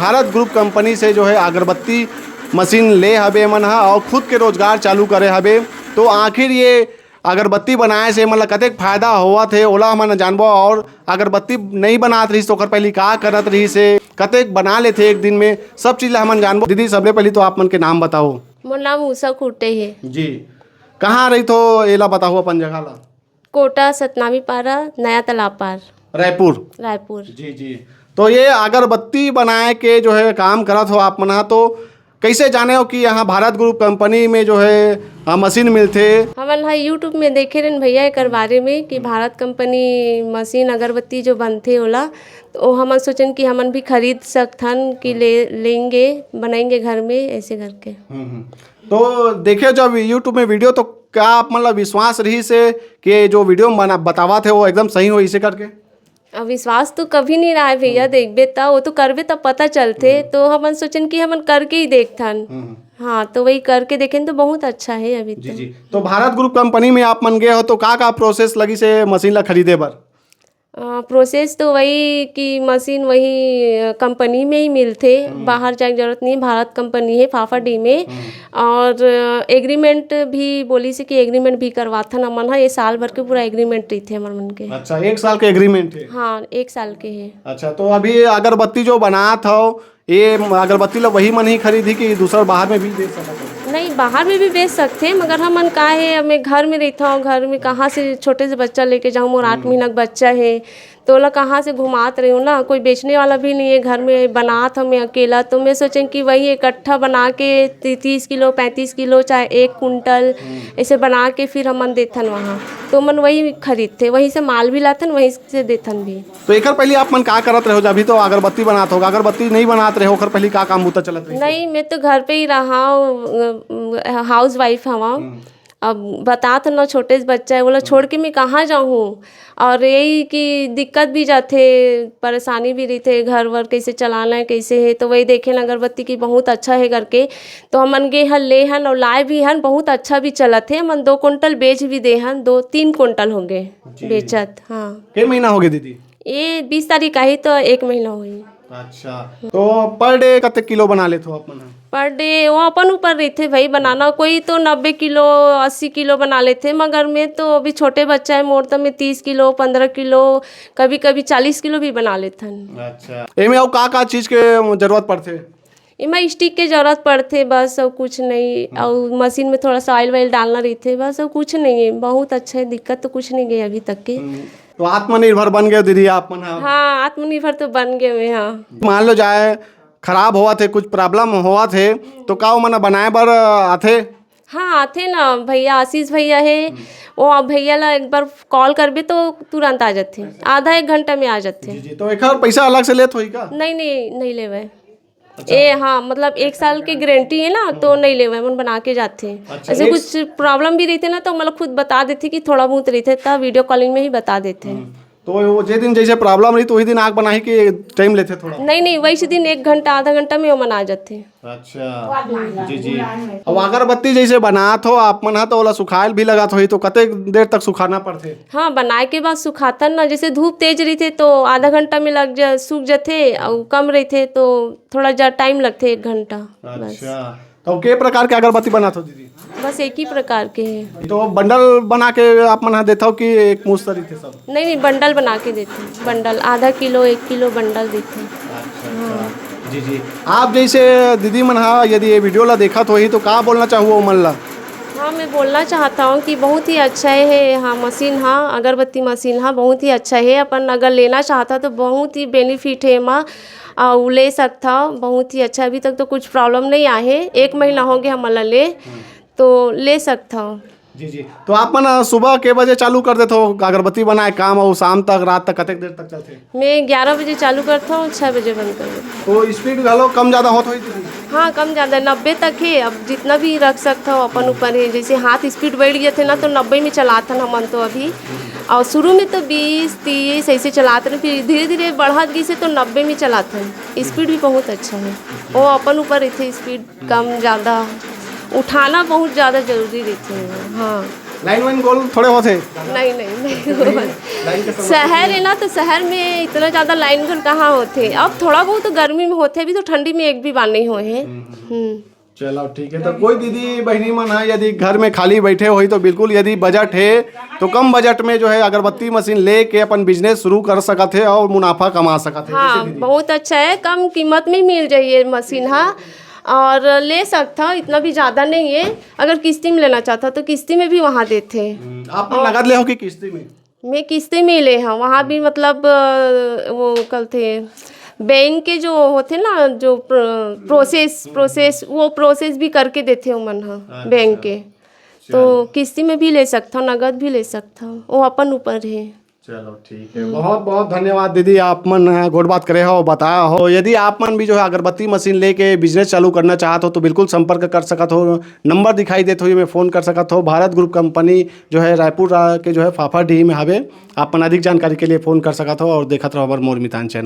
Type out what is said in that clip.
Bharat group company से जो है अगरबत्ती मशीन ले हबे मन हा और खुद के रोजगार चालू करे हबे। तो आखिर ये अगरबत्ती बनाए से मतलब कतेक फायदा होवत है ओला हमन जानबो। और अगरबत्ती नहीं बनात रही तो ओकर पहले का करत रही से कतेक बना लेथे एक दिन में, सब चीज़ ला हमन जानबो। दीदी सबले पहले तो आप मन के नाम बताओ। मोर नाम उषा खुटे है जी, कहाँ रही तो एला बताओ अपन जगह ला। कोटा सतनामी पारा नया तालाब पार रायपुर। रायपुर। जी जी। तो ये अगरबत्ती बनाए के जो है काम करत हो आप मना, तो कैसे जाने हो कि यहाँ भारत ग्रुप कंपनी में जो है मशीन मिलते। हमन हाँ यूट्यूब में देखे रहन भैया एकर बारे में कि भारत कंपनी मशीन अगरबत्ती जो बनते ओला, तो हमन सोचन कि हमन भी खरीद सकथन कि लेंगे बनाएंगे घर में ऐसे करके। तो देखे जब यूट्यूब में वीडियो तो क्या आप मतलब विश्वास रही से कि जो वीडियो में बतावा थे वो एकदम सही हो इसे करके? अब विश्वास तो कभी नहीं रहा है भैया, देखबे तब वो तो करबे तब पता चलते। तो हमन सोचन कि हमन करके ही देखथन। हाँ, तो वही करके देखें तो बहुत अच्छा है अभी। जी जी। तो भारत ग्रुप कंपनी में आप मन गए हो तो का प्रोसेस लगी से मशीन ला खरीदे बर? प्रोसेस तो वही कि मशीन वही कंपनी में ही मिलते, बाहर जाने की जरूरत नहीं। भारत कंपनी है फाफाडी में। और एग्रीमेंट भी बोली से कि एग्रीमेंट भी करवाथन हमन। हाँ, ये साल भर के पूरा एग्रीमेंट रही थे हमारे मन के। अच्छा, 1 साल के एग्रीमेंट है? हाँ, 1 साल के है। अच्छा, तो अभी अगरबत्ती जो बनात हो ये अगरबत्ती ला वही मन ही खरीदी कि दूसरा बाहर में भी बेच सकते हो? नहीं, बाहर में भी बेच सकते हैं, मगर हमन का है मैं घर में रहता हूँ। घर में कहाँ से छोटे से बच्चा लेके जाऊँ, मोर 8 महीना का बच्चा है तो ओला कहाँ से घुमात रही हूँ ना, कोई बेचने वाला भी नहीं है घर में। बनात हूँ मैं अकेला, तो मैं सोचें कि वही इकट्ठा बना के 30 किलो 35 किलो चाहे 1 कुंटल ऐसे बना के फिर हमन देथन वहाँ। तो मन वही खरीदते, वहीं से माल भी लाथन, वहीं से देथन भी। तो एक पहले आप मन का करत रहो? अभी तो अगरबत्ती बनात होगा, अगरबत्ती नहीं बनात रहे ओकर पहले का काम होता चलत रही? नहीं, मैं तो घर पे ही रहा हूँ, हाउस वाइफ हवा। अब बता तो ना छोटे से बच्चा है, बोला छोड़ के मैं कहाँ जाऊँ। और यही कि दिक्कत भी जाते, परेशानी भी रही थे, घर वर कैसे चलाना है कैसे है। तो वही देखे न अगरबत्ती की बहुत अच्छा है करके, तो हमन गे हन ले हन और लाए भी हन, बहुत अच्छा भी चलत है। मन 2 कुंटल बेच भी दे हन, 2-3 कुंटल हो गए बेचत। हाँ, कई महीना हो गए दीदी? ये 20 तारीख का ही तो 1 महीना हुई। अच्छा, तो पर डे कते किलो बना लेते हो आप मन? पर डे वो अपन ऊपर रहते भाई बनाना। कोई तो 90 किलो 80 किलो बना लेते, मगर मैं तो अभी छोटे बच्चा है मोर, तो मैं 30 किलो 15 किलो कभी कभी 40 किलो भी बना लेते हैं। अच्छा, एमे और का चीज़ के जरूरत पड़ते? इमा स्टिक के जरूरत पड़ते बस, और कुछ नहीं। और मशीन में थोड़ा सा ऑयल वाइल डालना रहते बस, और कुछ नहीं है। बहुत अच्छा है, दिक्कत तो कुछ नहीं गई अभी तक के। तो आत्मनिर्भर बन गए दीदी आप मन? हाँ, आत्मनिर्भर तो बन गए मैं। हाँ, मान लो जाए खराब हुआ थे, कुछ प्रॉब्लम हुआ थे तो का मन बनाए बर आथे? हाँ आते ना भैया, आशीष भैया है वो। भैया ला एक बार कॉल करबे तो तुरंत आ जाते, आधा 1 घंटा में आ जाते। जी जी। तो एक पैसा अलग से लेते होई का? नहीं नहीं, नहीं लेवे। ए हाँ, मतलब 1 साल की गारंटी है ना, तो नहीं लेवे, मन बना के जाते। ऐसे कुछ प्रॉब्लम भी रहते ना तो मतलब खुद बता देते कि थोड़ा बहुत रहते, तब वीडियो कॉलिंग में ही बता देते। तो वो जे दिन जैसे प्रॉब्लम रही तो वही दिन आग बनाई के टाइम लेते थोड़ा? नहीं नहीं, वैसे दिन 1 घंटा आधा घंटा में वो मन आ जाते। अच्छा, जी जी। अब अगरबत्ती जैसे बनात हो आप मन तो ओला सुखायल भी लगात होई, तो कते देर तक सुखाना पड़ते? हाँ, बनाए के बाद सुखातन ना, जैसे धूप तेज रहते तो आधा घंटा में सूख जाते, और कम रहते तो थोड़ा ज्यादा टाइम लगते 1 घंटा। अच्छा, तो के प्रकार के अगरबत्ती बनात हो दीदी? बस एक ही प्रकार के हैं। तो बंडल बना के आप मन देता हो कि एक मुश्त थे सब? नहीं नहीं, बंडल बना के देते, बंडल आधा किलो 1 किलो बंडल देते। अच्छा, जी जी। आप जैसे दीदी मन यदि ये वीडियो ला देखा तो ही तो का बोलना चाहूँ मन ला? हाँ, मैं बोलना चाहता हूँ कि बहुत ही अच्छा है। हाँ, मशीन हाँ, अगरबत्ती मशीन हाँ बहुत ही अच्छा है। अपन अगर लेना चाहता तो बहुत ही बेनिफिट है माँ, और ले सकता बहुत ही अच्छा। अभी तक तो कुछ प्रॉब्लम नहीं आए, 1 महीना हो गया हम ले, तो ले सकता हूँ। जी जी। तो आप मन सुबह के बजे चालू कर देते हो अगरबत्ती बनाए काम, और शाम तक रात तक कतक देर तक चलते? मैं 11 बजे चालू करता हूँ, 6 बजे बंद कर देता हूँ। तो स्पीड घलो कम ज़्यादा होता है? हाँ, कम ज़्यादा 90 तक है। अब जितना भी रख सकता हो अपन ऊपर है। जैसे हाथ स्पीड बढ़ गए थे ना तो 90 में चलाता हम तो अभी, और शुरू में तो 20-30 ऐसे चलाते हैं, फिर धीरे धीरे बढ़ा गई से तो 90 में चलाते हैं। स्पीड भी बहुत अच्छा है, वो अपन ऊपर रहते। स्पीड कम ज़्यादा उठाना बहुत ज़्यादा जरूरी रहते हैं। हाँ, लाइन वाइन गोल थोड़े होते। नहीं शहर है ना, तो शहर में इतना ज़्यादा लाइन घुल कहाँ होते। अब थोड़ा बहुत तो गर्मी में होते भी, तो ठंडी में एक भी बार नहीं हुए हैं। चलो ठीक है। तो कोई दीदी बहनी मन है यदि घर में खाली बैठे हुई तो बिल्कुल यदि बजट है तो कम बजट में जो है अगरबत्ती मशीन लेके अपन बिजनेस शुरू कर सकत है और मुनाफा कमा सकत है। हाँ, बहुत अच्छा है, कम कीमत में मिल जाए ये मशीन। हाँ, और ले सकता, इतना भी ज़्यादा नहीं है। अगर किस्ती में लेना चाहता तो किस्ती में भी वहाँ देते। आप नगद ले हो कि किस्ती में? मैं किस्ती में ले हाँ, वहाँ भी मतलब वो कल थे बैंक के जो होते ना, जो प्रोसेस वो प्रोसेस भी करके देते हो मन। हाँ, बैंक के तो किस्ती में भी ले सकता हूँ, नगद भी ले सकता हूँ, वो अपन ऊपर है। चलो ठीक है। बहुत बहुत धन्यवाद दीदी, आप मन गोट बात करे हो, बताया हो। यदि आप मन भी जो है अगरबत्ती मशीन लेके बिजनेस चालू करना चाहते हो तो बिल्कुल संपर्क कर सकत हो। नंबर दिखाई देते हुए मैं फ़ोन कर सकत हो। भारत ग्रुप कंपनी जो है रायपुर के जो है फाफाडीह में हवे। आप मन अधिक जानकारी के लिए फ़ोन कर सकत हो और देखत रहो हमार मोर मितान चैनल।